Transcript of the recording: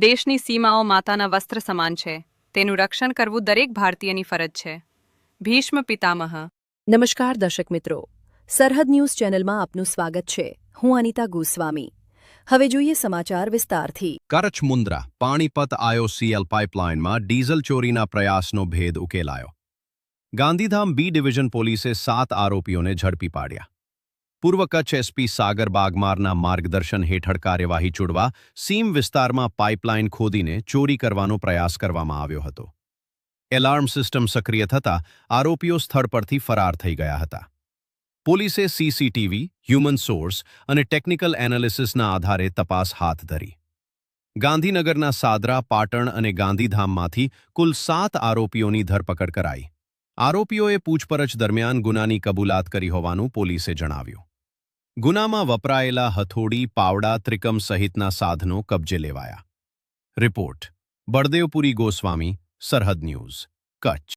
દેશની સીમાઓ માતાના વસ્ત્ર સમાન છે. તેનું રક્ષણ કરવું દરેક ભારતીયની ફરજ છે. ભીષ્મ પિતામહ. નમસ્કાર દર્શક મિત્રો, સરહદ ન્યૂઝ ચેનલમાં આપનું સ્વાગત છે. હું અનિતા ગોસ્વામી. હવે જોઈએ સમાચાર વિસ્તારથી. કરછ મુન્દ્રા પાણીપત IOCL પાઇપલાઇનમાં ડીઝલ ચોરીના પ્રયાસનો ભેદ ઉકેલાયો. ગાંધીધામ બી ડિવિઝન પોલીસે 7 આરોપીઓને ઝડપી પાડ્યા. પૂર્વ કચ્છ SP સાગર બાગમારના માર્ગદર્શન હેઠળ કાર્યવાહી ચૂડવા સીમ વિસ્તારમાં પાઇપલાઇન ખોદીને ચોરી કરવાનો પ્રયાસ કરવામાં આવ્યો હતો. એલાર્મ સિસ્ટમ સક્રિય થતાં આરોપીઓ સ્થળ પરથી ફરાર થઈ ગયા હતા. પોલીસે CCTV, હ્યુમન સોર્સ અને ટેકનિકલ એનાલિસિસના આધારે તપાસ હાથ ધરી. ગાંધીનગરના સાદરા, પાટણ અને ગાંધીધામમાંથી કુલ 7 આરોપીઓની ધરપકડ કરાઈ. આરોપીઓએ પૂછપરછ દરમિયાન ગુનાની કબૂલાત કરી હોવાનું પોલીસે જણાવ્યું. ગુનામાં વપરાયેલા હથોડી, પાવડા, ત્રિકમ સહિતના સાધનો કબજે લેવાયા. રિપોર્ટ બળદેવપુરી ગોસ્વામી, સરહદ ન્યૂઝ, કચ્છ.